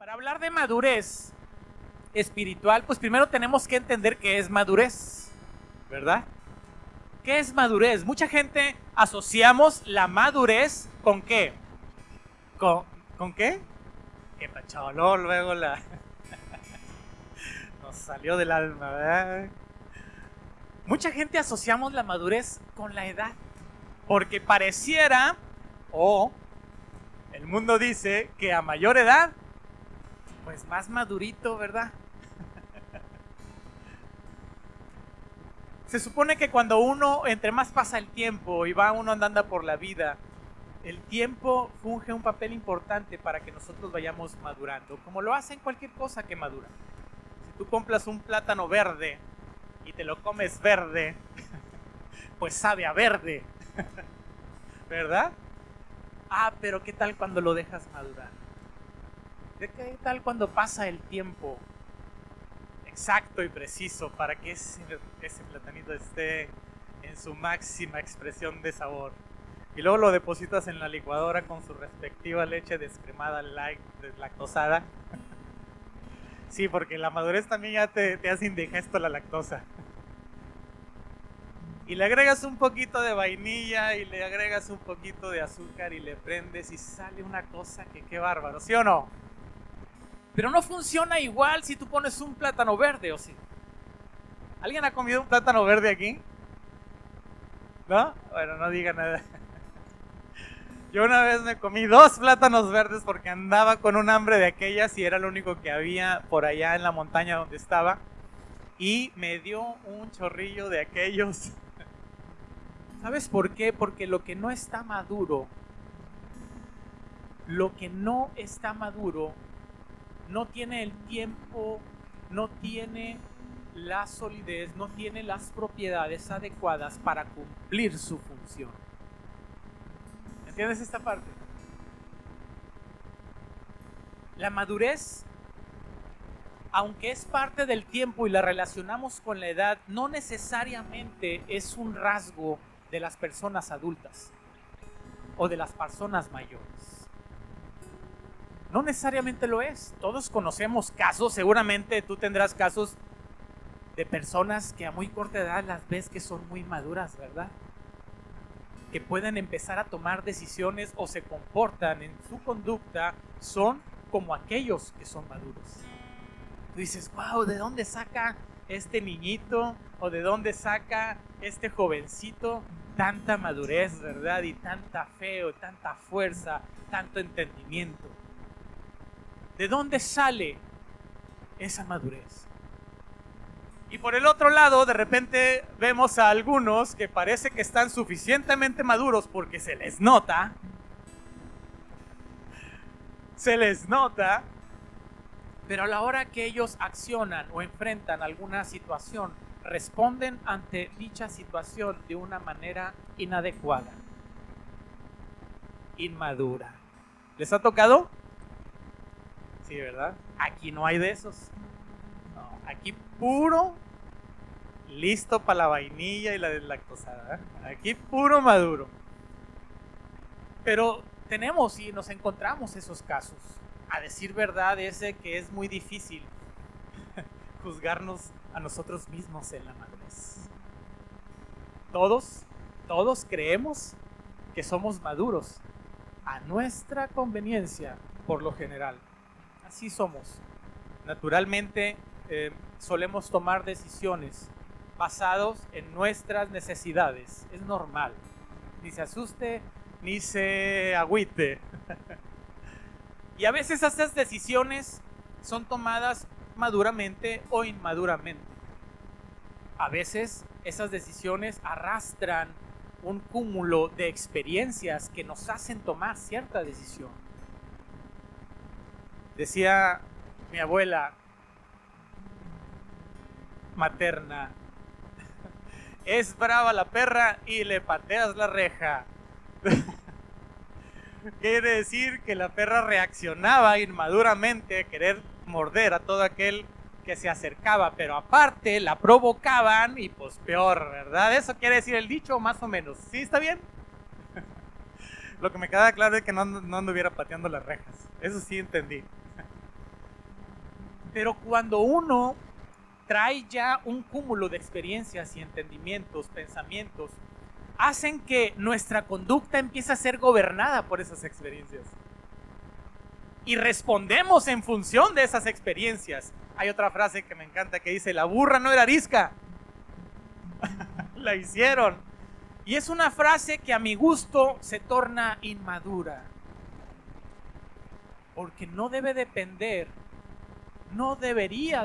Para hablar de madurez espiritual, pues primero tenemos que entender qué es madurez, ¿verdad? ¿Qué es madurez? Mucha gente asociamos la madurez ¿con qué? ¿Con qué? Que pacholó luego nos salió del alma, ¿verdad? Mucha gente asociamos la madurez con la edad, porque pareciera, o el mundo dice que a mayor edad, pues más madurito, ¿verdad? Se supone que cuando uno, entre más pasa el tiempo y va uno andando por la vida, el tiempo funge un papel importante para que nosotros vayamos madurando, como lo hace en cualquier cosa que madura. Si tú compras un plátano verde y te lo comes verde, pues sabe a verde, ¿verdad? Pero ¿qué tal cuando lo dejas madurar? ¿Qué tal cuando pasa el tiempo exacto y preciso para que ese platanito esté en su máxima expresión de sabor? Y luego lo depositas en la licuadora con su respectiva leche descremada, light, deslactosada. Sí, porque la madurez también ya te hace indigesto la lactosa. Y le agregas un poquito de vainilla y le agregas un poquito de azúcar y le prendes y sale una cosa que qué bárbaro, ¿sí o no? Pero no funciona igual si tú pones un plátano verde, ¿o sí? ¿Alguien ha comido un plátano verde aquí? ¿No? Bueno, no diga nada. Yo una vez me comí 2 plátanos verdes porque andaba con un hambre de aquellas y era lo único que había por allá en la montaña donde estaba. Y me dio un chorrillo de aquellos. ¿Sabes por qué? Porque lo que no está maduro, no tiene el tiempo, no tiene la solidez, no tiene las propiedades adecuadas para cumplir su función. ¿Entiendes esta parte? La madurez, aunque es parte del tiempo y la relacionamos con la edad, no necesariamente es un rasgo de las personas adultas o de las personas mayores. No necesariamente lo es. Todos conocemos casos, seguramente tú tendrás casos de personas que a muy corta edad las ves que son muy maduras, ¿verdad? Que pueden empezar a tomar decisiones o se comportan en su conducta, son como aquellos que son maduros. Tú dices, wow, ¿de dónde saca este niñito o de dónde saca este jovencito tanta madurez, ¿verdad? Y tanta fe o tanta fuerza, tanto entendimiento. ¿De dónde sale esa madurez? Y por el otro lado, de repente vemos a algunos que parece que están suficientemente maduros porque se les nota, pero a la hora que ellos accionan o enfrentan alguna situación, responden ante dicha situación de una manera inadecuada, inmadura. ¿Les ha tocado? Sí, ¿verdad? Aquí no hay de esos. No, aquí puro listo para la vainilla y la deslactosada, ¿eh? Aquí puro maduro. Pero tenemos y nos encontramos esos casos. A decir verdad, ese que es muy difícil juzgarnos a nosotros mismos en la madurez. Todos creemos que somos maduros a nuestra conveniencia, por lo general. Así somos. Naturalmente solemos tomar decisiones basados en nuestras necesidades. Es normal. Ni se asuste, ni se agüite. Y a veces esas decisiones son tomadas maduramente o inmaduramente. A veces esas decisiones arrastran un cúmulo de experiencias que nos hacen tomar cierta decisión. Decía mi abuela materna, es brava la perra y le pateas la reja. Quiere decir que la perra reaccionaba inmaduramente a querer morder a todo aquel que se acercaba, pero aparte la provocaban y pues peor, ¿verdad? Eso quiere decir el dicho, más o menos. ¿Sí está bien? Lo que me queda claro es que no anduviera pateando las rejas. Eso sí entendí. Pero cuando uno trae ya un cúmulo de experiencias y entendimientos, pensamientos, hacen que nuestra conducta empiece a ser gobernada por esas experiencias. Y respondemos en función de esas experiencias. Hay otra frase que me encanta que dice: la burra no era arisca. La hicieron. Y es una frase que a mi gusto se torna inmadura. Porque no debería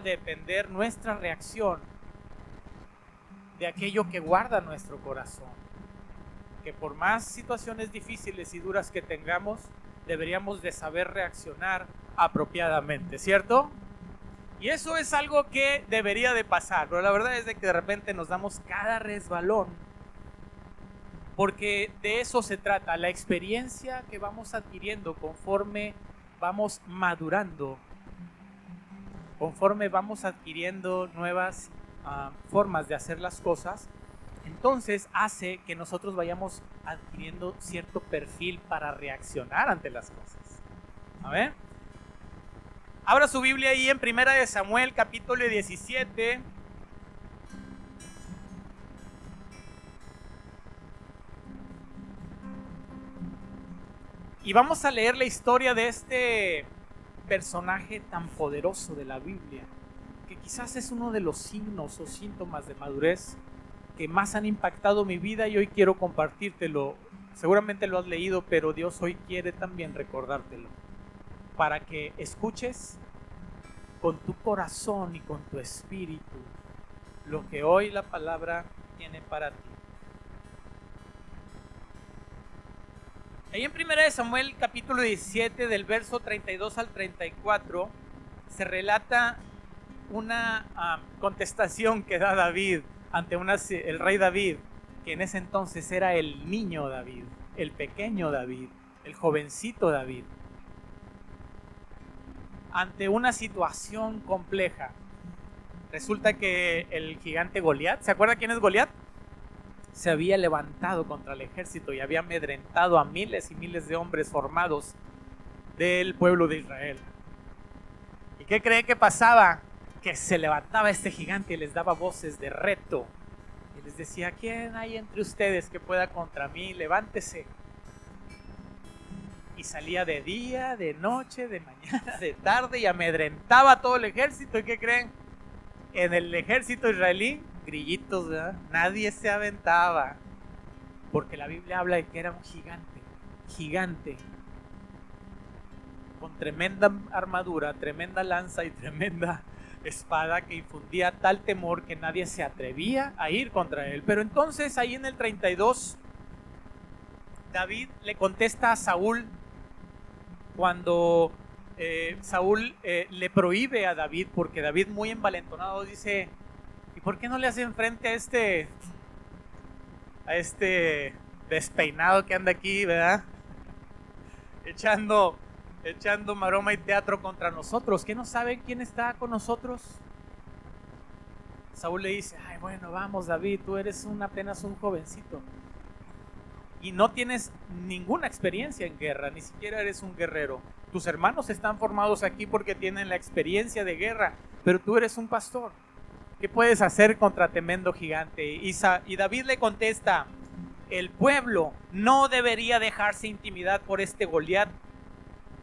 depender nuestra reacción de aquello que guarda nuestro corazón. Que por más situaciones difíciles y duras que tengamos, deberíamos de saber reaccionar apropiadamente, ¿cierto? Y eso es algo que debería de pasar, pero la verdad es de que de repente nos damos cada resbalón, porque de eso se trata, la experiencia que vamos adquiriendo conforme vamos madurando, conforme vamos adquiriendo nuevas formas de hacer las cosas. Entonces hace que nosotros vayamos adquiriendo cierto perfil para reaccionar ante las cosas. A ver. Abra su Biblia ahí en 1 de Samuel, capítulo 17. Y vamos a leer la historia de este personaje tan poderoso de la Biblia, que quizás es uno de los signos o síntomas de madurez que más han impactado mi vida, y hoy quiero compartírtelo. Seguramente lo has leído, pero Dios hoy quiere también recordártelo, para que escuches con tu corazón y con tu espíritu lo que hoy la palabra tiene para ti. Ahí en 1 de Samuel, capítulo 17, del verso 32 al 34, se relata una contestación que da David ante el rey David, que en ese entonces era el niño David, el pequeño David, el jovencito David, ante una situación compleja. Resulta que el gigante Goliat, ¿se acuerda quién es Goliat? Se había levantado contra el ejército y había amedrentado a miles y miles de hombres formados del pueblo de Israel. ¿Y qué cree que pasaba? Que se levantaba este gigante y les daba voces de reto y les decía: ¿quién hay entre ustedes que pueda contra mí? Levántese. Y salía de día, de noche, de mañana, de tarde, y amedrentaba a todo el ejército. ¿Y qué creen? En el ejército israelí, grillitos, ¿verdad? Nadie se aventaba, porque la Biblia habla de que era un gigante, con tremenda armadura, tremenda lanza y tremenda espada, que infundía tal temor que nadie se atrevía a ir contra él. Pero entonces ahí en el 32, David le contesta a Saúl cuando Saúl le prohíbe a David, porque David, muy envalentonado, dice: ¿y por qué no le hacen frente a este despeinado que anda aquí, ¿verdad? Echando maroma y teatro contra nosotros, ¿que no saben quién está con nosotros? Saúl le dice: ay, bueno, vamos, David, tú eres apenas un jovencito y no tienes ninguna experiencia en guerra, ni siquiera eres un guerrero. Tus hermanos están formados aquí porque tienen la experiencia de guerra, pero tú eres un pastor. ¿Qué puedes hacer contra tremendo gigante? Y David le contesta: el pueblo no debería dejarse intimidar por este Goliat.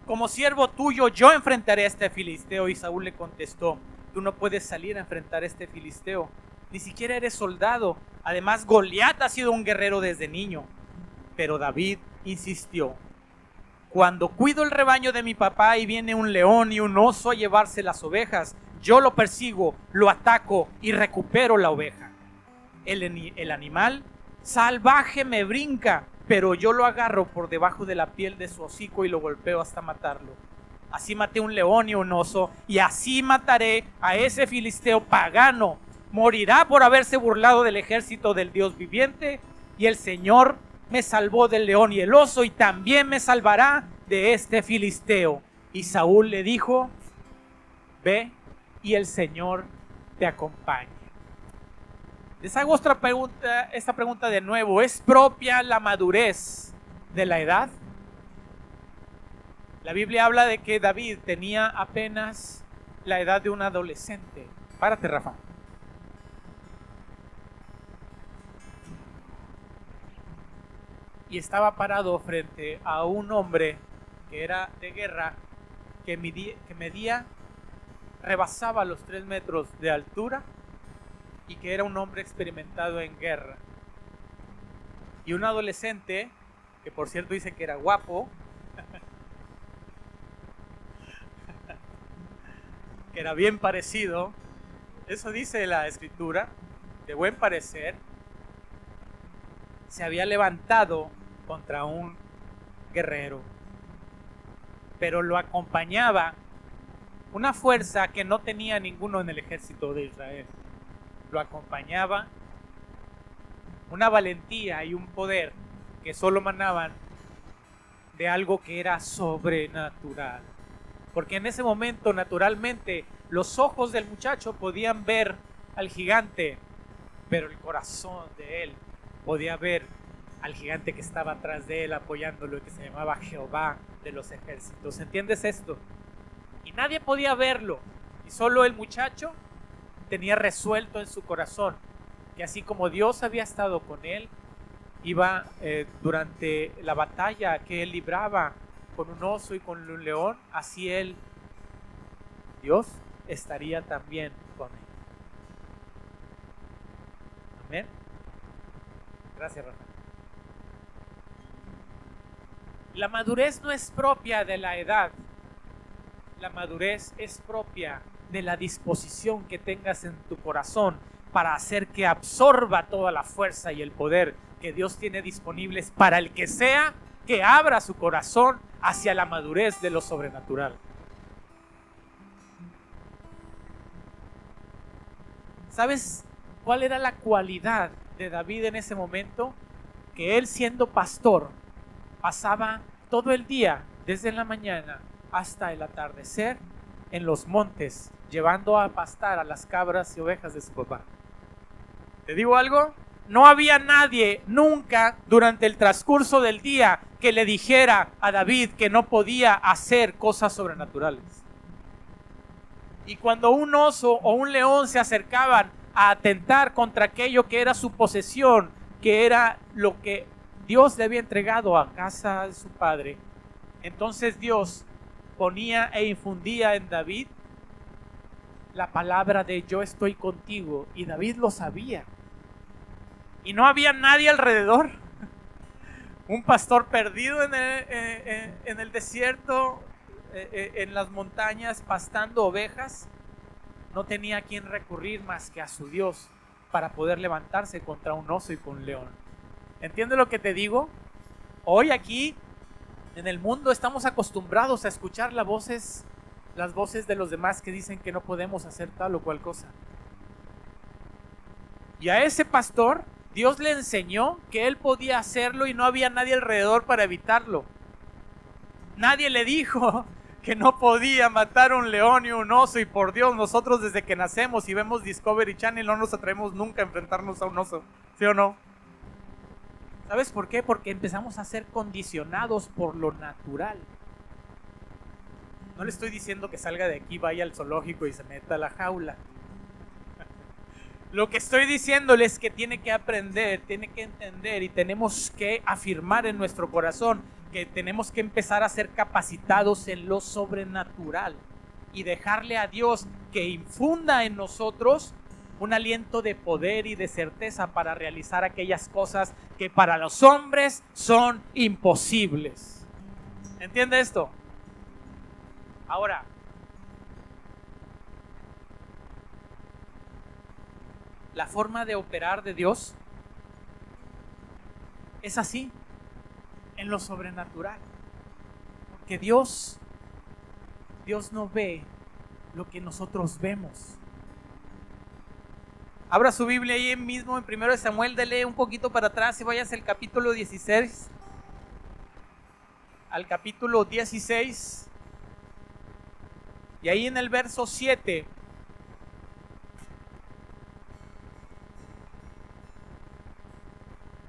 Como siervo tuyo, yo enfrentaré a este filisteo. Y Saúl le contestó: tú no puedes salir a enfrentar a este filisteo, ni siquiera eres soldado. Además, Goliat ha sido un guerrero desde niño. Pero David insistió: cuando cuido el rebaño de mi papá y viene un león y un oso a llevarse las ovejas, yo lo persigo, lo ataco y recupero la oveja. El animal salvaje me brinca, pero yo lo agarro por debajo de la piel de su hocico y lo golpeo hasta matarlo. Así maté un león y un oso, y así mataré a ese filisteo pagano. Morirá por haberse burlado del ejército del Dios viviente, y el Señor me salvó del león y el oso, y también me salvará de este filisteo. Y Saúl le dijo: ve y el Señor te acompañe. Les hago esta pregunta de nuevo: ¿es propia la madurez de la edad? La Biblia habla de que David tenía apenas la edad de un adolescente. Párate, Rafa. Y estaba parado frente a un hombre que era de guerra, que medía, rebasaba los 3 metros de altura y que era un hombre experimentado en guerra. Y un adolescente, que por cierto dice que era guapo, que era bien parecido, eso dice la escritura, de buen parecer, se había levantado contra un guerrero, pero lo acompañaba una fuerza que no tenía ninguno en el ejército de Israel. Lo acompañaba una valentía y un poder que solo emanaban de algo que era sobrenatural. Porque en ese momento, naturalmente, los ojos del muchacho podían ver al gigante, pero el corazón de él podía ver al gigante que estaba atrás de él apoyándolo y que se llamaba Jehová de los ejércitos. ¿Entiendes esto? Y nadie podía verlo, y solo el muchacho tenía resuelto en su corazón que así como Dios había estado con él, iba durante la batalla que él libraba con un oso y con un león, así él, Dios, estaría también con él. Amén. Gracias, Rafa. La madurez no es propia de la edad. La madurez es propia de la disposición que tengas en tu corazón para hacer que absorba toda la fuerza y el poder que Dios tiene disponibles para el que sea que abra su corazón hacia la madurez de lo sobrenatural. ¿Sabes cuál era la cualidad de David en ese momento? Que él, siendo pastor, pasaba todo el día, desde la mañana hasta el atardecer, en los montes, llevando a pastar a las cabras y ovejas de su papá. ¿Te digo algo? No había nadie nunca durante el transcurso del día que le dijera a David que no podía hacer cosas sobrenaturales. Y cuando un oso o un león se acercaban a atentar contra aquello que era su posesión, que era lo que Dios le había entregado a casa de su padre, entonces Dios ponía e infundía en David la palabra de yo estoy contigo, y David lo sabía. Y no había nadie alrededor. Un pastor perdido en el desierto, en las montañas, pastando ovejas, no tenía a quien recurrir más que a su Dios para poder levantarse contra un oso y con un león. ¿Entiendes lo que te digo? Hoy aquí en el mundo estamos acostumbrados a escuchar las voces de los demás que dicen que no podemos hacer tal o cual cosa. Y a ese pastor Dios le enseñó que él podía hacerlo y no había nadie alrededor para evitarlo. Nadie le dijo que no podía matar un león y un oso, y por Dios, nosotros desde que nacemos y vemos Discovery Channel no nos atrevemos nunca a enfrentarnos a un oso, ¿sí o no? ¿Sabes por qué? Porque empezamos a ser condicionados por lo natural. No le estoy diciendo que salga de aquí, vaya al zoológico y se meta a la jaula. Lo que estoy diciéndole es que tiene que aprender, tiene que entender, y tenemos que afirmar en nuestro corazón que tenemos que empezar a ser capacitados en lo sobrenatural y dejarle a Dios que infunda en nosotros un aliento de poder y de certeza para realizar aquellas cosas que para los hombres son imposibles. ¿Entiende esto? Ahora, la forma de operar de Dios es así, en lo sobrenatural. Porque Dios no ve lo que nosotros vemos. Abra su Biblia ahí mismo en 1 Samuel, dele un poquito para atrás y vayas al capítulo 16. Al capítulo 16. Y ahí en el verso 7.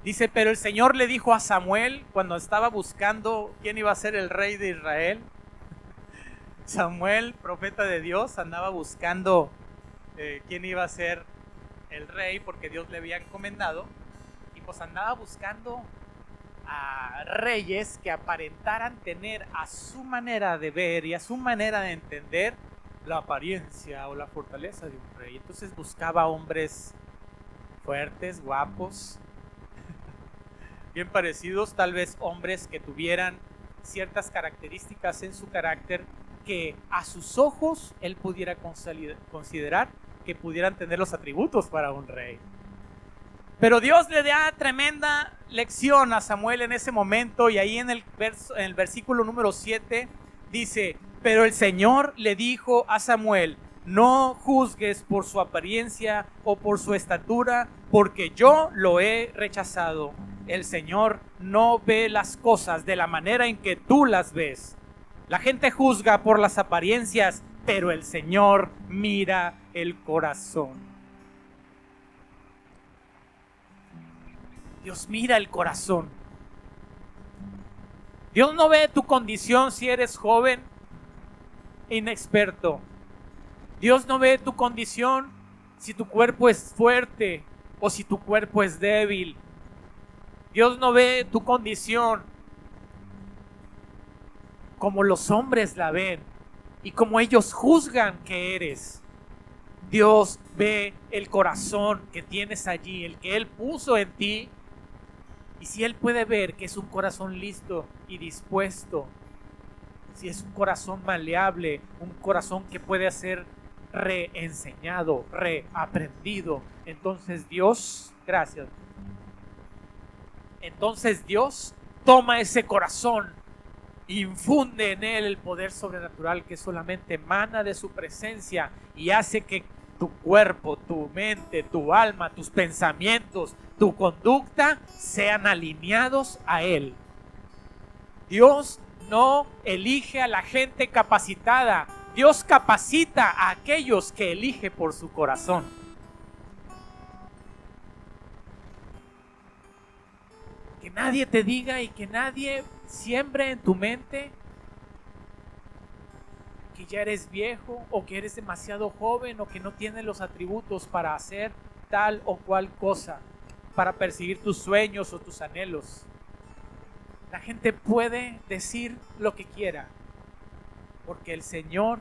Dice, pero el Señor le dijo a Samuel cuando estaba buscando quién iba a ser el rey de Israel. Samuel, profeta de Dios, andaba buscando quién iba a ser el rey, porque Dios le había encomendado, y pues andaba buscando a reyes que aparentaran tener a su manera de ver y a su manera de entender la apariencia o la fortaleza de un rey. Entonces buscaba hombres fuertes, guapos, bien parecidos, tal vez hombres que tuvieran ciertas características en su carácter que a sus ojos él pudiera considerar que pudieran tener los atributos para un rey. Pero Dios le da tremenda lección a Samuel en ese momento, y ahí en el versículo número 7 dice: pero el Señor le dijo a Samuel: no juzgues por su apariencia o por su estatura, porque yo lo he rechazado. El Señor no ve las cosas de la manera en que tú las ves. La gente juzga por las apariencias, pero el Señor mira el corazón. Dios mira el corazón. Dios no ve tu condición si eres joven, inexperto. Dios no ve tu condición si tu cuerpo es fuerte o si tu cuerpo es débil. Dios no ve tu condición como los hombres la ven y como ellos juzgan que eres. Dios ve el corazón que tienes allí, el que Él puso en ti. Y si Él puede ver que es un corazón listo y dispuesto, si es un corazón maleable, un corazón que puede ser reenseñado, reaprendido, entonces Dios, gracias, entonces Dios toma ese corazón, infunde en él el poder sobrenatural que solamente emana de su presencia y hace que tu cuerpo, tu mente, tu alma, tus pensamientos, tu conducta sean alineados a Él. Dios no elige a la gente capacitada. Dios capacita a aquellos que elige por su corazón. Que nadie te diga y que nadie siembre en tu mente que ya eres viejo o que eres demasiado joven o que no tienes los atributos para hacer tal o cual cosa, para perseguir tus sueños o tus anhelos. La gente puede decir lo que quiera, porque el Señor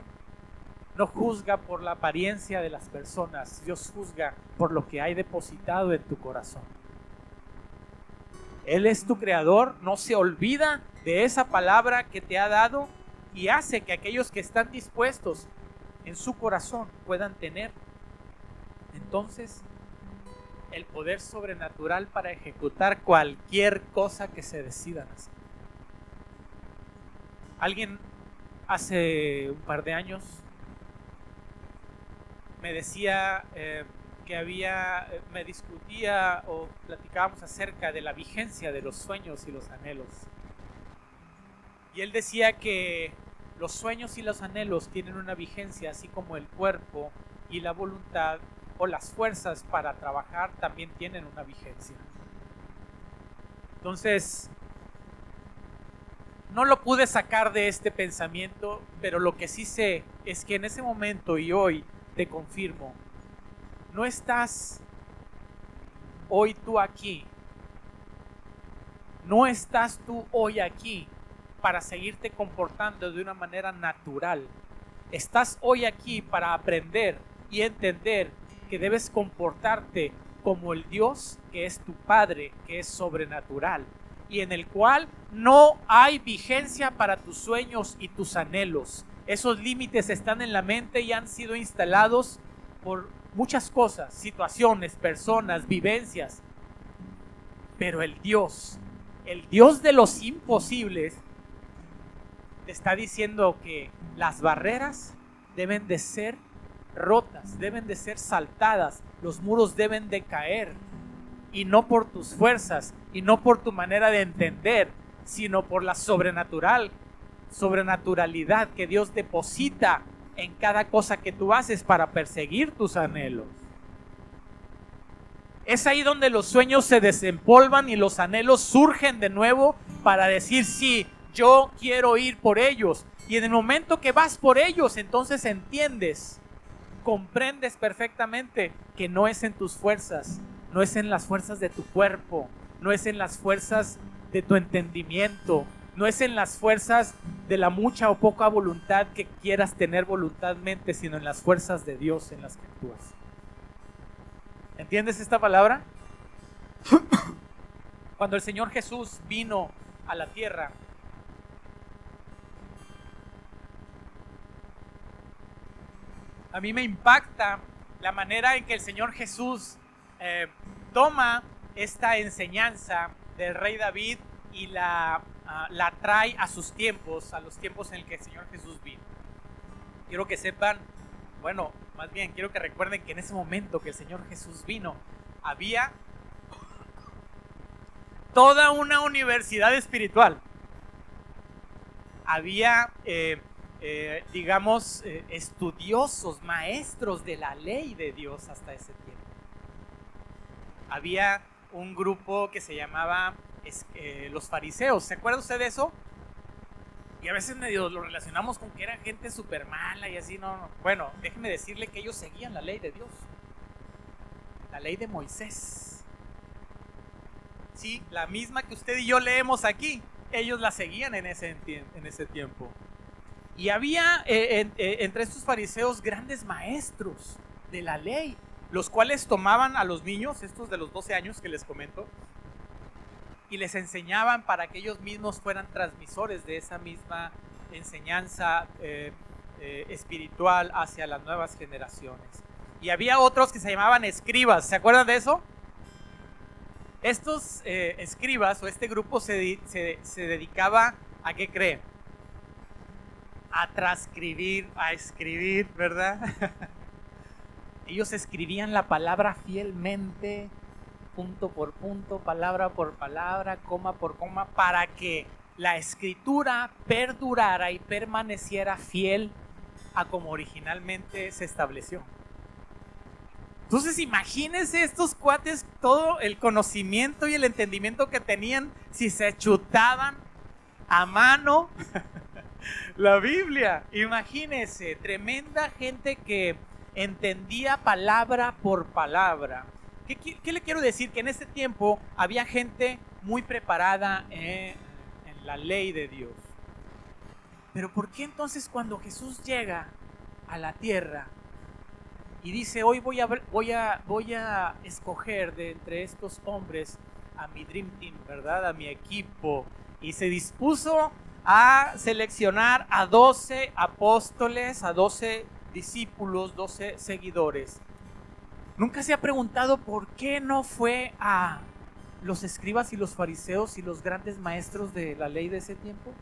no juzga por la apariencia de las personas. Dios juzga por lo que hay depositado en tu corazón. Él es tu creador, no se olvida de esa palabra que te ha dado y hace que aquellos que están dispuestos en su corazón puedan tener entonces el poder sobrenatural para ejecutar cualquier cosa que se decidan hacer. Alguien hace un par de años me decía me discutía o platicábamos acerca de la vigencia de los sueños y los anhelos. Y él decía que los sueños y los anhelos tienen una vigencia, así como el cuerpo y la voluntad o las fuerzas para trabajar también tienen una vigencia. Entonces, no lo pude sacar de este pensamiento, pero lo que sí sé es que en ese momento y hoy te confirmo, no estás hoy tú aquí, no estás tú hoy aquí para seguirte comportando de una manera natural. Estás hoy aquí para aprender y entender que debes comportarte como el Dios que es tu Padre, que es sobrenatural y en el cual no hay vigencia para tus sueños y tus anhelos. Esos límites están en la mente y han sido instalados por muchas cosas, situaciones, personas, vivencias. Pero el Dios de los imposibles, te está diciendo que las barreras deben de ser rotas, deben de ser saltadas, los muros deben de caer, y no por tus fuerzas y no por tu manera de entender, sino por la sobrenaturalidad que Dios deposita en cada cosa que tú haces para perseguir tus anhelos. Es ahí donde los sueños se desempolvan y los anhelos surgen de nuevo para decir sí, yo quiero ir por ellos. Y en el momento que vas por ellos, entonces entiendes, comprendes perfectamente que no es en tus fuerzas, no es en las fuerzas de tu cuerpo, no es en las fuerzas de tu entendimiento, no es en las fuerzas de la mucha o poca voluntad que quieras tener voluntadmente, sino en las fuerzas de Dios en las que actúas. ¿Entiendes esta palabra? Cuando el Señor Jesús vino a la tierra, a mí me impacta la manera en que el Señor Jesús toma esta enseñanza del rey David y la trae a sus tiempos, a los tiempos en el que el Señor Jesús vino. Quiero que sepan, bueno, más bien quiero que recuerden que en ese momento que el Señor Jesús vino, había toda una universidad espiritual. Había estudiosos, maestros de la ley de Dios hasta ese tiempo. Había un grupo que se llamaba los fariseos. ¿Se acuerda usted de eso? Y a veces medio lo relacionamos con que era gente súper mala y así, no. Bueno, déjeme decirle que ellos seguían la ley de Dios. La ley de Moisés. Sí, la misma que usted y yo leemos aquí. Ellos la seguían en ese tiempo. Y había entre estos fariseos grandes maestros de la ley, los cuales tomaban a los niños, estos de los 12 años que les comento, y les enseñaban para que ellos mismos fueran transmisores de esa misma enseñanza espiritual hacia las nuevas generaciones. Y había otros que se llamaban escribas. ¿Se acuerdan de eso? Estos escribas o este grupo se dedicaba a ¿qué creen? A transcribir, a escribir, ¿verdad? Ellos escribían la palabra fielmente, punto por punto, palabra por palabra, coma por coma, para que la escritura perdurara y permaneciera fiel a como originalmente se estableció. Entonces imagínense estos cuates, todo el conocimiento y el entendimiento que tenían, si se chutaban a mano la Biblia. Imagínense, tremenda gente que entendía palabra por palabra. ¿Qué le quiero decir? Que en este tiempo había gente muy preparada en la ley de Dios. Pero ¿por qué entonces cuando Jesús llega a la tierra y dice, hoy voy a escoger de entre estos hombres a mi Dream Team, ¿verdad? A mi equipo. Y se dispuso a seleccionar a 12 apóstoles, a 12 discípulos, 12 seguidores. ¿Nunca se ha preguntado por qué no fue a los escribas y los fariseos y los grandes maestros de la ley de ese tiempo?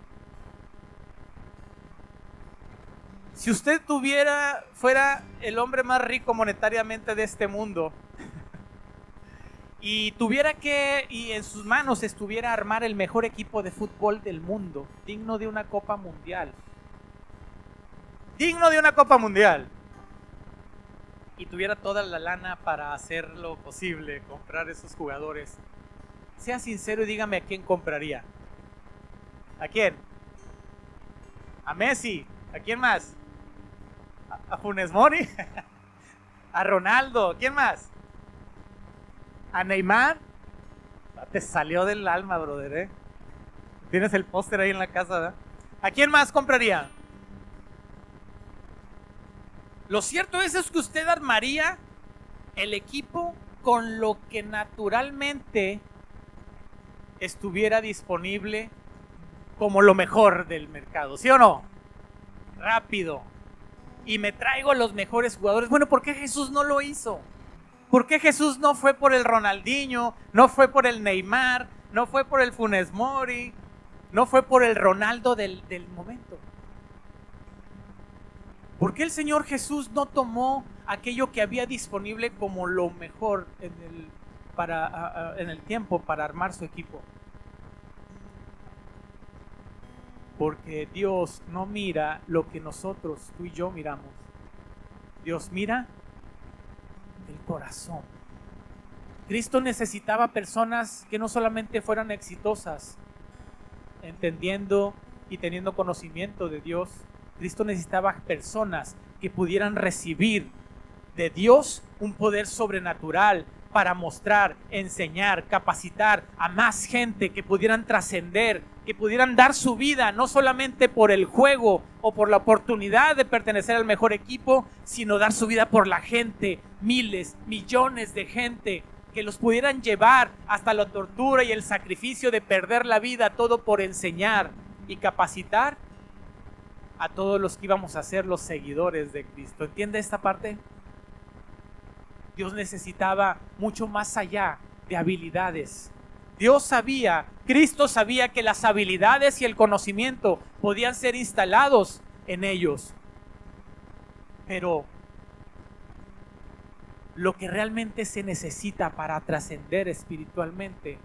Si usted fuera el hombre más rico monetariamente de este mundo y en sus manos estuviera armar el mejor equipo de fútbol del mundo, digno de una Copa Mundial, y tuviera toda la lana para hacer lo posible, comprar esos jugadores, sea sincero y dígame a quién compraría. ¿A quién? ¿A Messi? ¿A quién más? ¿A Funes Mori? ¿A Ronaldo? ¿Quién más? ¿A Neymar? Te salió del alma, brother, ¿eh? Tienes el póster ahí en la casa, ¿verdad? ¿A quién más compraría? Lo cierto es que usted armaría el equipo con lo que naturalmente estuviera disponible como lo mejor del mercado, ¿sí o no? Rápido. Y me traigo los mejores jugadores. Bueno, ¿por qué Jesús no lo hizo? ¿Por qué Jesús no fue por el Ronaldinho? No fue por el Neymar, no fue por el Funes Mori, no fue por el Ronaldo del momento. ¿Por qué el Señor Jesús no tomó aquello que había disponible como lo mejor en el tiempo para armar su equipo? Porque Dios no mira lo que nosotros, tú y yo, miramos. Dios mira el corazón. Cristo necesitaba personas que no solamente fueran exitosas, entendiendo y teniendo conocimiento de Dios, Cristo necesitaba personas que pudieran recibir de Dios un poder sobrenatural para mostrar, enseñar, capacitar a más gente, que pudieran trascender, que pudieran dar su vida, no solamente por el juego o por la oportunidad de pertenecer al mejor equipo, sino dar su vida por la gente, miles, millones de gente, que los pudieran llevar hasta la tortura y el sacrificio de perder la vida, todo por enseñar y capacitar a todos los que íbamos a ser los seguidores de Cristo. ¿Entiende esta parte? Dios necesitaba mucho más allá de habilidades. Dios sabía, Cristo sabía que las habilidades y el conocimiento podían ser instalados en ellos. Pero lo que realmente se necesita para trascender espiritualmente,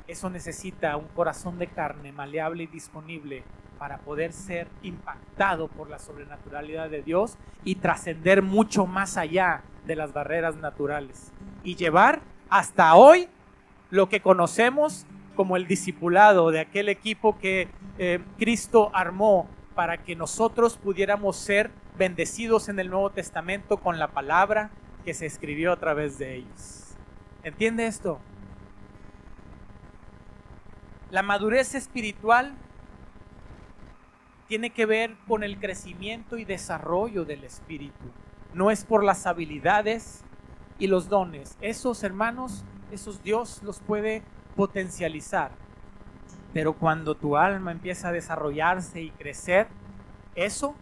eso necesita un corazón de carne maleable y disponible para poder ser impactado por la sobrenaturalidad de Dios y trascender mucho más allá de las barreras naturales y llevar hasta hoy lo que conocemos como el discipulado de aquel equipo que Cristo armó para que nosotros pudiéramos ser bendecidos en el Nuevo Testamento con la palabra que se escribió a través de ellos. ¿Entiende esto? La madurez espiritual tiene que ver con el crecimiento y desarrollo del espíritu. No es por las habilidades y los dones. Esos, hermanos, esos Dios los puede potencializar. Pero cuando tu alma empieza a desarrollarse y crecer, eso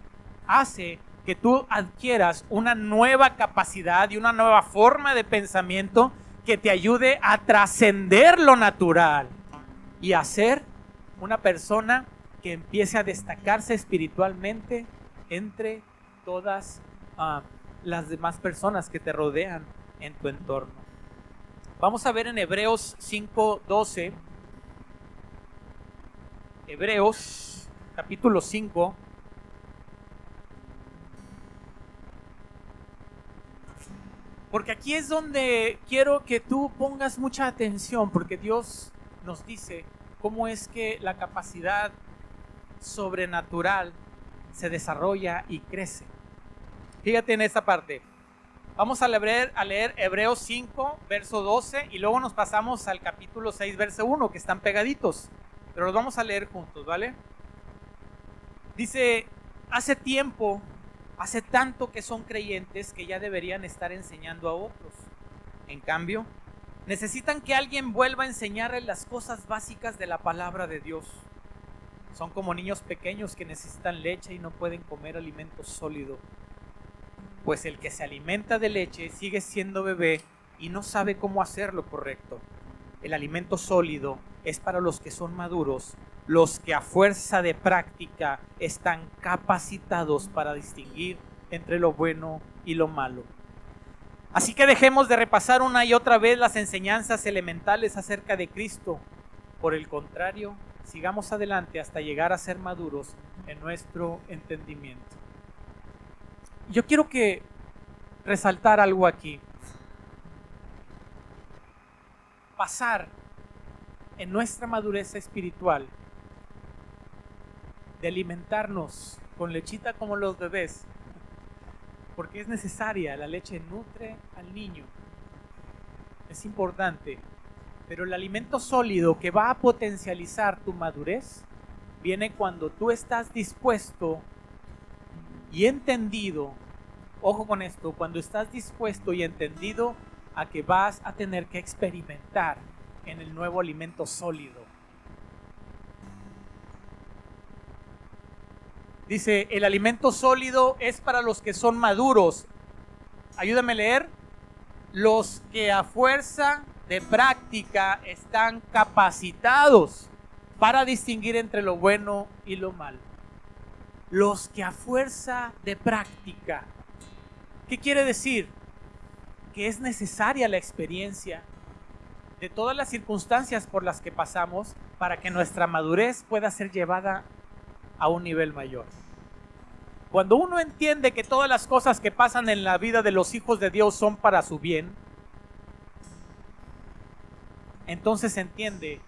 hace que tú adquieras una nueva capacidad y una nueva forma de pensamiento que te ayude a trascender lo natural y a ser una persona que empiece a destacarse espiritualmente entre todas las demás personas que te rodean en tu entorno. Vamos a ver en Hebreos 5:12. Hebreos capítulo 5. Porque aquí es donde quiero que tú pongas mucha atención, porque Dios nos dice cómo es que la capacidad sobrenatural se desarrolla y crece. Fíjate en esta parte. Vamos a leer Hebreos 5, verso 12, y luego nos pasamos al capítulo 6, verso 1, que están pegaditos. Pero los vamos a leer juntos, ¿vale? Dice, hace tiempo, hace tanto que son creyentes que ya deberían estar enseñando a otros. En cambio, necesitan que alguien vuelva a enseñarles las cosas básicas de la palabra de Dios. Son como niños pequeños que necesitan leche y no pueden comer alimento sólido. Pues el que se alimenta de leche sigue siendo bebé y no sabe cómo hacerlo correcto. El alimento sólido es para los que son maduros, los que a fuerza de práctica están capacitados para distinguir entre lo bueno y lo malo. Así que dejemos de repasar una y otra vez las enseñanzas elementales acerca de Cristo. Por el contrario, sigamos adelante hasta llegar a ser maduros en nuestro entendimiento. Yo quiero resaltar algo aquí. Pasar en nuestra madurez espiritual de alimentarnos con lechita como los bebés, porque es necesaria, la leche nutre al niño, es importante, pero el alimento sólido que va a potencializar tu madurez viene cuando tú estás dispuesto y entendido, ojo con esto, cuando estás dispuesto y entendido a que vas a tener que experimentar en el nuevo alimento sólido. Dice, el alimento sólido es para los que son maduros. Ayúdame a leer. Los que a fuerza de práctica están capacitados para distinguir entre lo bueno y lo malo. Los que a fuerza de práctica. ¿Qué quiere decir? Que es necesaria la experiencia de todas las circunstancias por las que pasamos para que nuestra madurez pueda ser llevada a un nivel mayor. Cuando uno entiende que todas las cosas que pasan en la vida de los hijos de Dios son para su bien, entonces entiende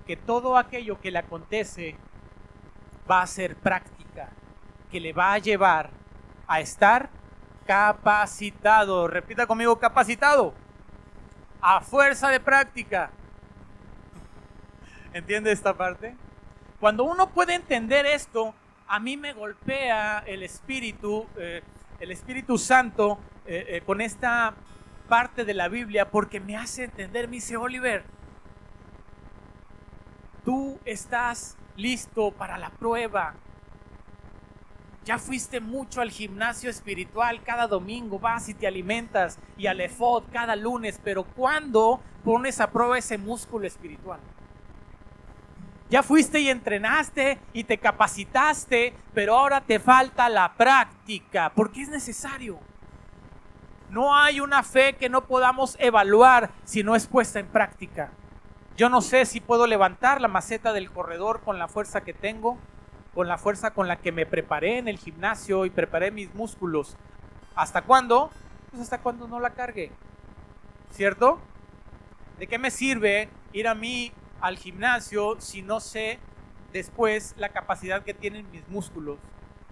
que todo aquello que le acontece va a ser práctica, que le va a llevar a estar capacitado. Repita conmigo, capacitado. A fuerza de práctica. ¿Entiende esta parte? Cuando uno puede entender esto, a mí me golpea el Espíritu Santo con esta parte de la Biblia, porque me hace entender. Me dice: Oliver, tú estás listo para la prueba. Ya fuiste mucho al gimnasio espiritual, cada domingo vas y te alimentas, y al efod cada lunes, pero ¿cuándo pones a prueba ese músculo espiritual? Ya fuiste y entrenaste y te capacitaste, pero ahora te falta la práctica, porque es necesario. No hay una fe que no podamos evaluar si no es puesta en práctica. Yo no sé si puedo levantar la maceta del corredor con la fuerza que tengo, con la fuerza con la que me preparé en el gimnasio y preparé mis músculos. ¿Hasta cuándo? Pues hasta cuando no la cargue, ¿cierto? ¿De qué me sirve ir al gimnasio si no sé después la capacidad que tienen mis músculos?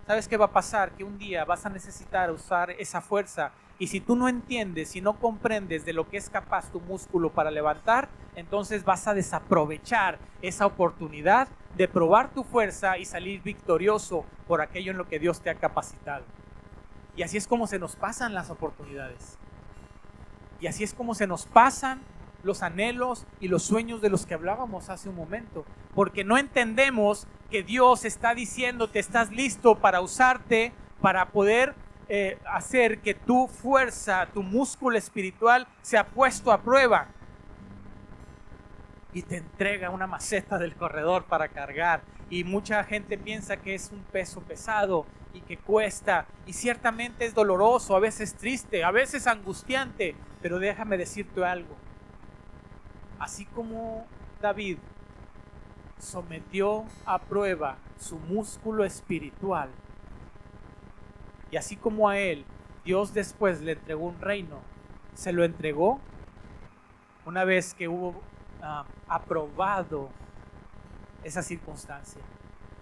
¿Sabes qué va a pasar? Que un día vas a necesitar usar esa fuerza, y si tú no entiendes, si no comprendes de lo que es capaz tu músculo para levantar, entonces vas a desaprovechar esa oportunidad de probar tu fuerza y salir victorioso por aquello en lo que Dios te ha capacitado. Y así es como se nos pasan las oportunidades. Y así es como se nos pasan los anhelos y los sueños de los que hablábamos hace un momento, porque no entendemos que Dios está diciéndote: estás listo para usarte, para poder hacer que tu fuerza, tu músculo espiritual sea puesto a prueba, y te entrega una maceta del corredor para cargar. Y mucha gente piensa que es un peso pesado y que cuesta, y ciertamente es doloroso, a veces triste, a veces angustiante, pero déjame decirte algo. Así como David sometió a prueba su músculo espiritual, y así como a él Dios después le entregó un reino, se lo entregó una vez que hubo aprobado esa circunstancia.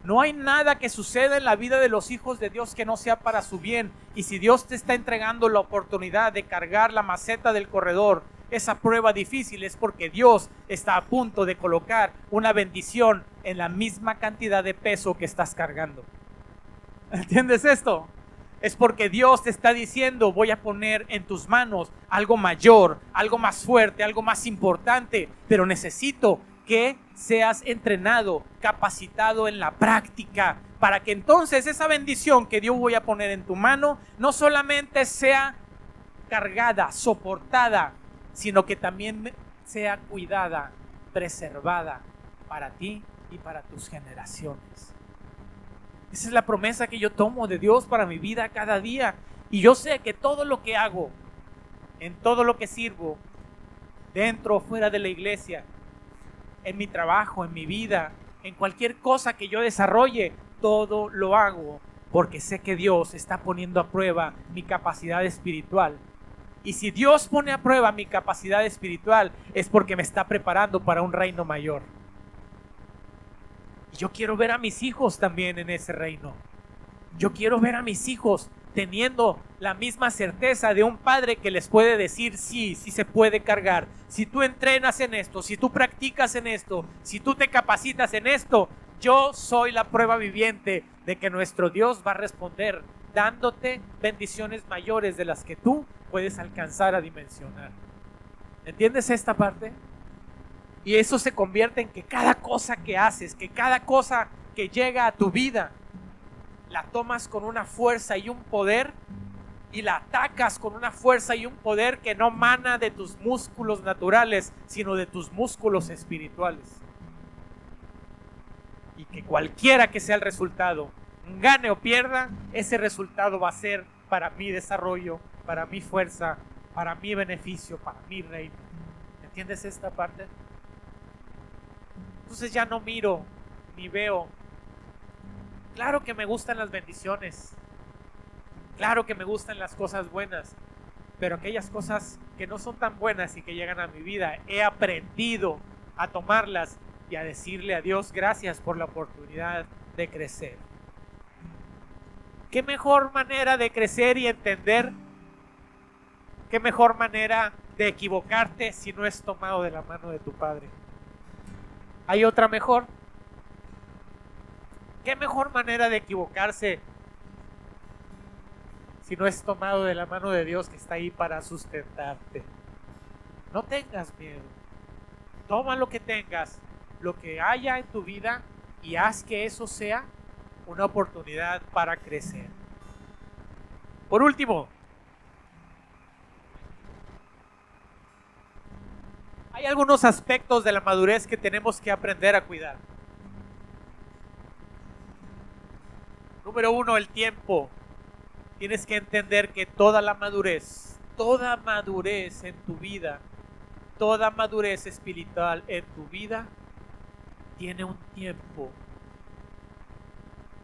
No hay nada que suceda en la vida de los hijos de Dios que no sea para su bien. Y si Dios te está entregando la oportunidad de cargar la maceta del corredor, esa prueba difícil, es porque Dios está a punto de colocar una bendición en la misma cantidad de peso que estás cargando. ¿Entiendes esto? Es porque Dios te está diciendo: voy a poner en tus manos algo mayor, algo más fuerte, algo más importante, pero necesito que seas entrenado, capacitado en la práctica, para que entonces esa bendición que Dios voy a poner en tu mano no solamente sea cargada, soportada, sino que también sea cuidada, preservada para ti y para tus generaciones. Esa es la promesa que yo tomo de Dios para mi vida cada día. Y yo sé que todo lo que hago, en todo lo que sirvo, dentro o fuera de la iglesia, en mi trabajo, en mi vida, en cualquier cosa que yo desarrolle, todo lo hago porque sé que Dios está poniendo a prueba mi capacidad espiritual. Y si Dios pone a prueba mi capacidad espiritual, es porque me está preparando para un reino mayor. Y yo quiero ver a mis hijos también en ese reino. Yo quiero ver a mis hijos teniendo la misma certeza de un padre que les puede decir: sí, sí se puede cargar. Si tú entrenas en esto, si tú practicas en esto, si tú te capacitas en esto, yo soy la prueba viviente de que nuestro Dios va a responder dándote bendiciones mayores de las que tú puedes alcanzar a dimensionar. ¿Entiendes esta parte? Y eso se convierte en que cada cosa que haces, que cada cosa que llega a tu vida, la tomas con una fuerza y un poder, y la atacas con una fuerza y un poder que no mana de tus músculos naturales, sino de tus músculos espirituales. Y que cualquiera que sea el resultado, gane o pierda, ese resultado va a ser para mi desarrollo, para mi fuerza, para mi beneficio, para mi reino. ¿Entiendes esta parte? Entonces ya no miro ni veo. Claro que me gustan las bendiciones, claro que me gustan las cosas buenas, pero aquellas cosas que no son tan buenas y que llegan a mi vida, he aprendido a tomarlas y a decirle a Dios: gracias por la oportunidad de crecer. ¿Qué mejor manera de crecer y entender? ¿Qué mejor manera de equivocarte si no es tomado de la mano de tu Padre? ¿Hay otra mejor? ¿Qué mejor manera de equivocarse si no es tomado de la mano de Dios que está ahí para sustentarte? No tengas miedo. Toma lo que tengas, lo que haya en tu vida, y haz que eso sea una oportunidad para crecer. Por último, hay algunos aspectos de la madurez que tenemos que aprender a cuidar. Número 1, el tiempo. Tienes que entender que toda madurez en tu vida, toda madurez espiritual en tu vida, tiene un tiempo.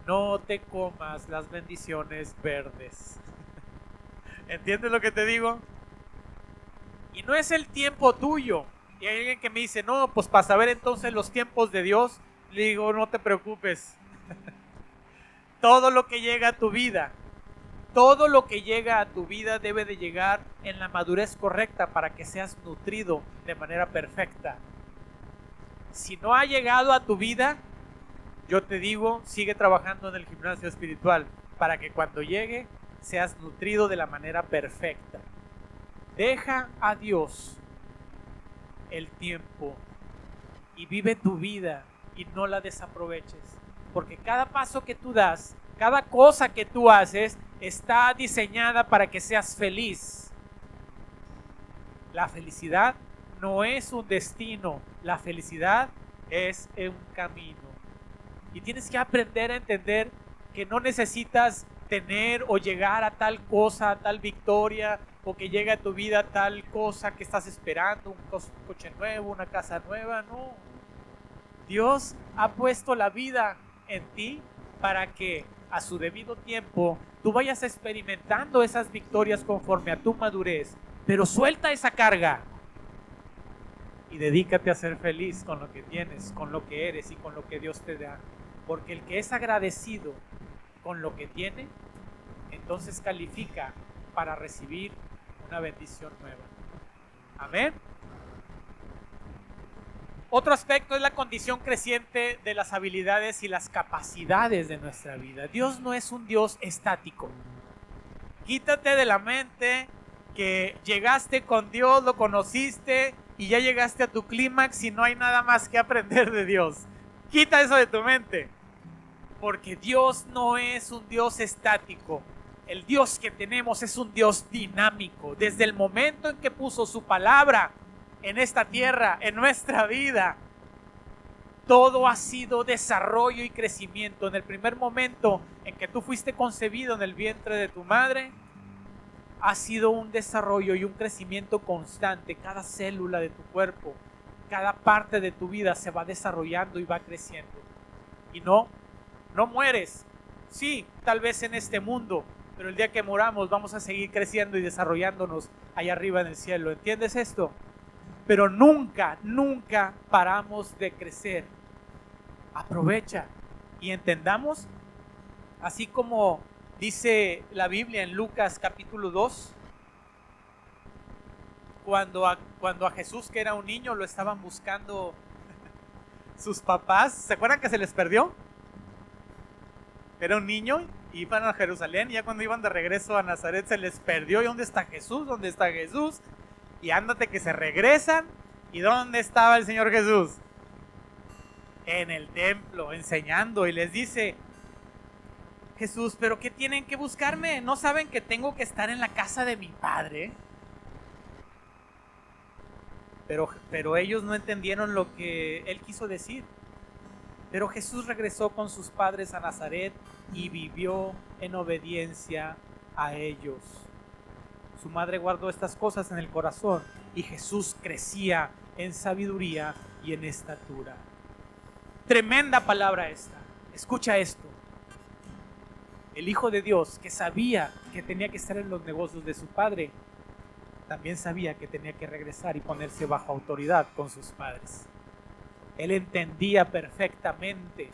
No te comas las bendiciones verdes. ¿Entiendes lo que te digo? Y no es el tiempo tuyo. Y hay alguien que me dice, no, pues para saber entonces los tiempos de Dios, le digo, no te preocupes. Todo lo que llega a tu vida, debe de llegar en la madurez correcta para que seas nutrido de manera perfecta. Si no ha llegado a tu vida, yo te digo, sigue trabajando en el gimnasio espiritual para que cuando llegue seas nutrido de la manera perfecta. Deja a Dios el tiempo y vive tu vida y no la desaproveches, porque cada paso que tú das, cada cosa que tú haces está diseñada para que seas feliz. La felicidad no es un destino, la felicidad es un camino. Y tienes que aprender a entender que no necesitas tener o llegar a tal cosa, a tal victoria, o que llegue a tu vida tal cosa que estás esperando, un coche nuevo, una casa nueva. No. Dios ha puesto la vida en ti para que a su debido tiempo tú vayas experimentando esas victorias conforme a tu madurez. Pero suelta esa carga y dedícate a ser feliz con lo que tienes, con lo que eres y con lo que Dios te da. Porque el que es agradecido con lo que tiene, entonces califica para recibir una bendición nueva. Amén. Otro aspecto es la condición creciente de las habilidades y las capacidades de nuestra vida. Dios no es un Dios estático. Quítate de la mente que llegaste con Dios, lo conociste y ya llegaste a tu clímax y no hay nada más que aprender de Dios. Quita eso de tu mente, porque Dios no es un Dios estático. El Dios que tenemos es un Dios dinámico. Desde el momento en que puso su palabra en esta tierra, en nuestra vida, todo ha sido desarrollo y crecimiento. En el primer momento en que tú fuiste concebido en el vientre de tu madre, ha sido un desarrollo y un crecimiento constante. Cada célula de tu cuerpo, cada parte de tu vida se va desarrollando y va creciendo. Y no mueres. Sí, tal vez en este mundo, pero el día que moramos vamos a seguir creciendo y desarrollándonos allá arriba en el cielo. ¿Entiendes esto? Pero nunca paramos de crecer. Aprovecha y entendamos, así como dice la Biblia en Lucas capítulo 2, cuando a Jesús, que era un niño, lo estaban buscando sus papás. ¿Se acuerdan que se les perdió? Era un niño, iban a Jerusalén y ya cuando iban de regreso a Nazaret se les perdió. ¿Y dónde está Jesús? ¿Dónde está Jesús? Y ándate que se regresan. ¿Y dónde estaba el Señor Jesús? En el templo, enseñando. Y les dice Jesús, ¿pero qué tienen que buscarme? ¿No saben que tengo que estar en la casa de mi Padre? Pero ellos no entendieron lo que Él quiso decir. Pero Jesús regresó con sus padres a Nazaret y vivió en obediencia a ellos. Su madre guardó estas cosas en el corazón y Jesús crecía en sabiduría y en estatura. Tremenda palabra esta. Escucha esto. El Hijo de Dios, que sabía que tenía que estar en los negocios de su Padre, también sabía que tenía que regresar y ponerse bajo autoridad con sus padres. Él entendía perfectamente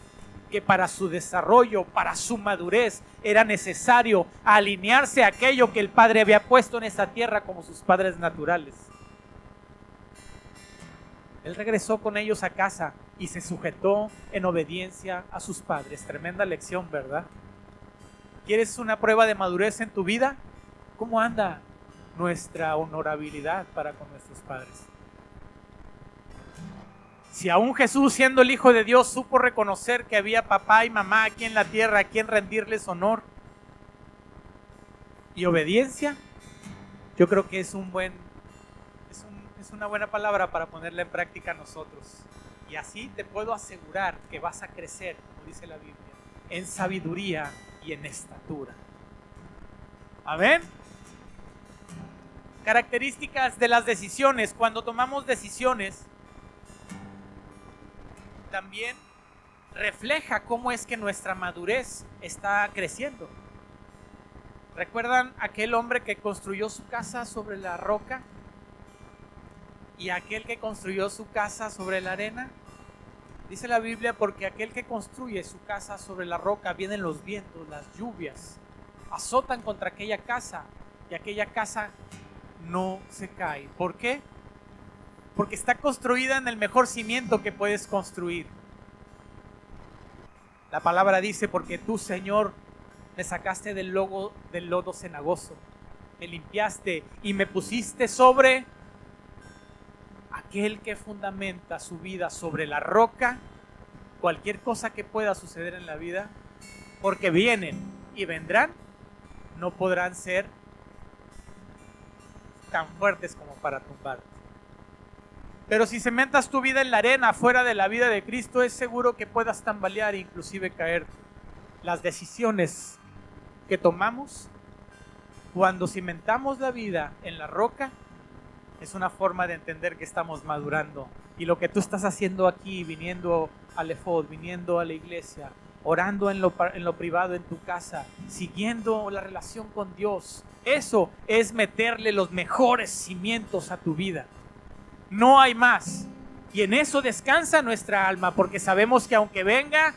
que para su desarrollo, para su madurez, era necesario alinearse a aquello que el Padre había puesto en esta tierra como sus padres naturales. Él regresó con ellos a casa y se sujetó en obediencia a sus padres. Tremenda lección, ¿verdad? ¿Quieres una prueba de madurez en tu vida? ¿Cómo anda nuestra honorabilidad para con nuestros padres? Si aún Jesús, siendo el Hijo de Dios, supo reconocer que había papá y mamá aquí en la tierra a quien rendirles honor y obediencia, yo creo que es una buena palabra para ponerla en práctica nosotros. Y así te puedo asegurar que vas a crecer, como dice la Biblia, en sabiduría y en estatura. Amén. Características de las decisiones. Cuando tomamos decisiones, también refleja cómo es que nuestra madurez está creciendo. ¿Recuerdan aquel hombre que construyó su casa sobre la roca y aquel que construyó su casa sobre la arena? Dice la Biblia, porque aquel que construye su casa sobre la roca, vienen los vientos, las lluvias, azotan contra aquella casa y aquella casa no se cae. ¿Por qué? Porque está construida en el mejor cimiento que puedes construir. La palabra dice, porque tú, Señor, me sacaste del lodo cenagoso, me limpiaste y me pusiste sobre aquel que fundamenta su vida sobre la roca. Cualquier cosa que pueda suceder en la vida, porque vienen y vendrán, no podrán ser tan fuertes como para tumbarte. Pero si cementas tu vida en la arena, fuera de la vida de Cristo, es seguro que puedas tambalear e inclusive caer. Las decisiones que tomamos cuando cimentamos la vida en la roca es una forma de entender que estamos madurando. Y lo que tú estás haciendo aquí, viniendo al Efod, viniendo a la iglesia, orando en lo privado en tu casa, siguiendo la relación con Dios, eso es meterle los mejores cimientos a tu vida. No hay más. Y en eso descansa nuestra alma, porque sabemos que aunque venga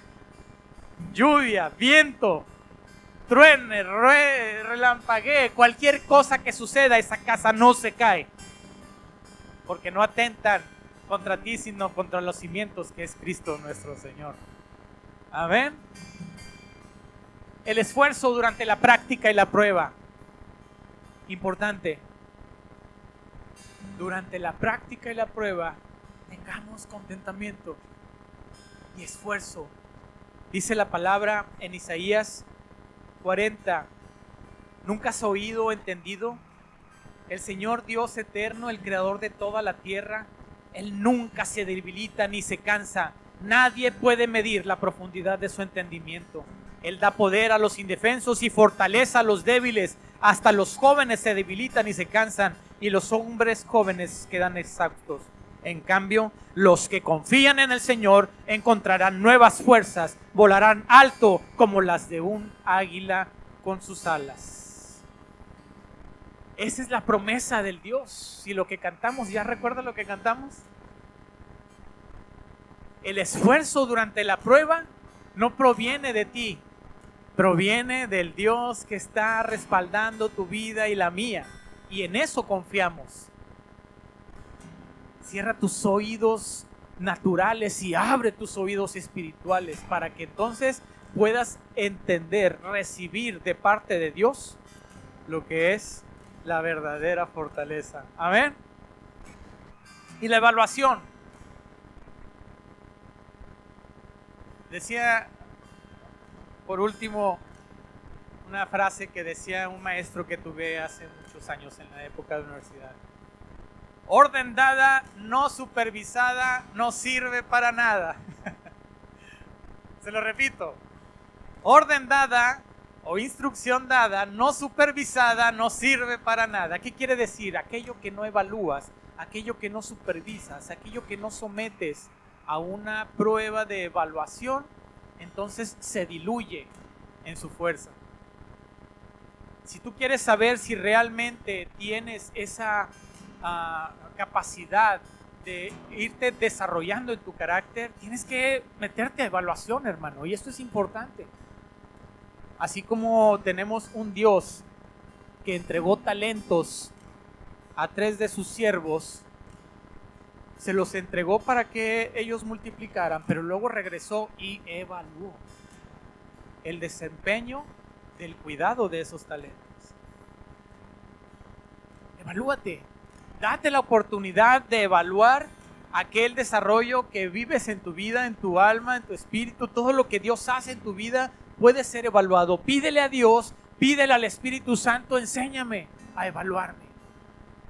lluvia, viento, truene, relampaguee, cualquier cosa que suceda, esa casa no se cae, porque no atentan contra ti, sino contra los cimientos que es Cristo nuestro Señor. Amén. El esfuerzo durante la práctica y la prueba. Importante. Durante la práctica y la prueba, tengamos contentamiento y esfuerzo. Dice la palabra en Isaías 40. ¿Nunca has oído o entendido? El Señor Dios eterno, el creador de toda la tierra, Él nunca se debilita ni se cansa. Nadie puede medir la profundidad de su entendimiento. Él da poder a los indefensos y fortaleza a los débiles. Hasta los jóvenes se debilitan y se cansan, y los hombres jóvenes quedan exhaustos. En cambio, los que confían en el Señor encontrarán nuevas fuerzas, volarán alto como las de un águila con sus alas. Esa es la promesa del Dios. Y lo que cantamos, ¿ya recuerda lo que cantamos? El esfuerzo durante la prueba no proviene de ti, proviene del Dios que está respaldando tu vida y la mía. Y en eso confiamos. Cierra tus oídos naturales y abre tus oídos espirituales para que entonces puedas entender, recibir de parte de Dios lo que es la verdadera fortaleza. Amén. Y la evaluación. Decía, por último, una frase que decía un maestro que tuve hace muchos años en la época de la universidad. Orden dada, no supervisada, no sirve para nada. Se lo repito. Orden dada o instrucción dada, no supervisada, no sirve para nada. ¿Qué quiere decir? Aquello que no evalúas, aquello que no supervisas, aquello que no sometes a una prueba de evaluación, entonces se diluye en su fuerza. Si tú quieres saber si realmente tienes esa capacidad de irte desarrollando en tu carácter, tienes que meterte a evaluación, hermano, y esto es importante. Así como tenemos un Dios que entregó talentos a 3 de sus siervos, se los entregó para que ellos multiplicaran, pero luego regresó y evaluó el desempeño del cuidado de esos talentos. Evalúate, date la oportunidad de evaluar aquel desarrollo que vives en tu vida, en tu alma, en tu espíritu. Todo lo que Dios hace en tu vida puede ser evaluado. Pídele a Dios, pídele al Espíritu Santo, enséñame a evaluarme.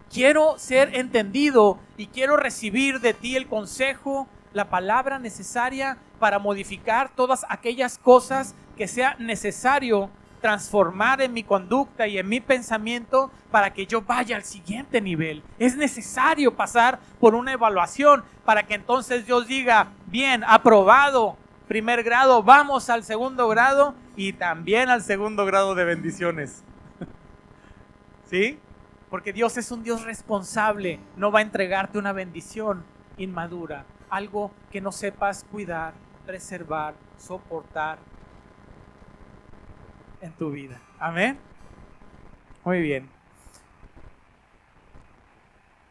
Quiero ser entendido y quiero recibir de ti el consejo, la palabra necesaria para modificar todas aquellas cosas que sea necesario transformar en mi conducta y en mi pensamiento para que yo vaya al siguiente nivel. Es necesario pasar por una evaluación para que entonces Dios diga, bien, aprobado, 1er grado, vamos al 2º grado y también al 2º grado de bendiciones. ¿Sí? Porque Dios es un Dios responsable, no va a entregarte una bendición inmadura, algo que no sepas cuidar, preservar, soportar en tu vida. Amén. Muy bien.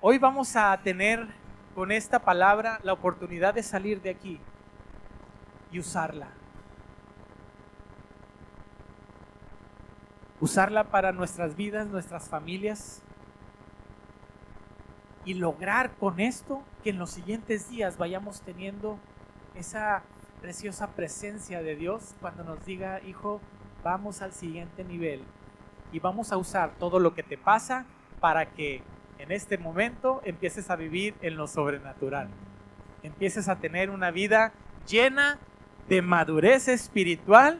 Hoy vamos a tener con esta palabra la oportunidad de salir de aquí y usarla. Usarla para nuestras vidas, nuestras familias, y lograr con esto que en los siguientes días vayamos teniendo esa preciosa presencia de Dios cuando nos diga, hijo, vamos al siguiente nivel y vamos a usar todo lo que te pasa para que en este momento empieces a vivir en lo sobrenatural, empieces a tener una vida llena de madurez espiritual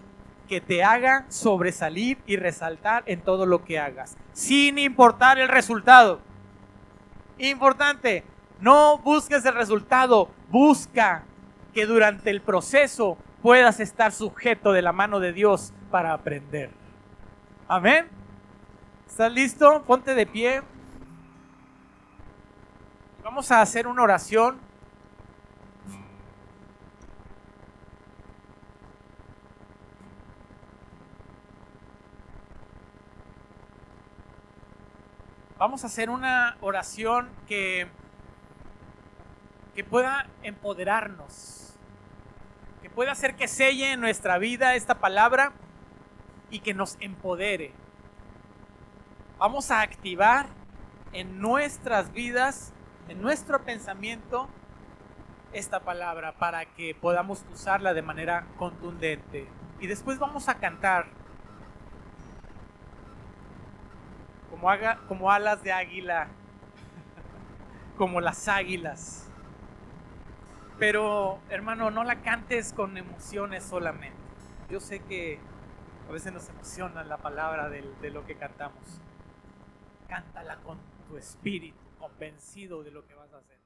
que te haga sobresalir y resaltar en todo lo que hagas, sin importar el resultado. Importante, no busques el resultado, busca que durante el proceso puedas estar sujeto de la mano de Dios para aprender. Amén. ¿Estás listo? Ponte de pie. Vamos a hacer una oración. Vamos a hacer una oración que pueda empoderarnos, que pueda hacer que selle en nuestra vida esta palabra y que nos empodere. Vamos a activar en nuestras vidas, en nuestro pensamiento, esta palabra para que podamos usarla de manera contundente. Y después vamos a cantar como alas de águila, como las águilas. Pero, hermano, no la cantes con emociones solamente. Yo sé que a veces nos emociona la palabra de lo que cantamos. Cántala con tu espíritu, convencido de lo que vas a hacer.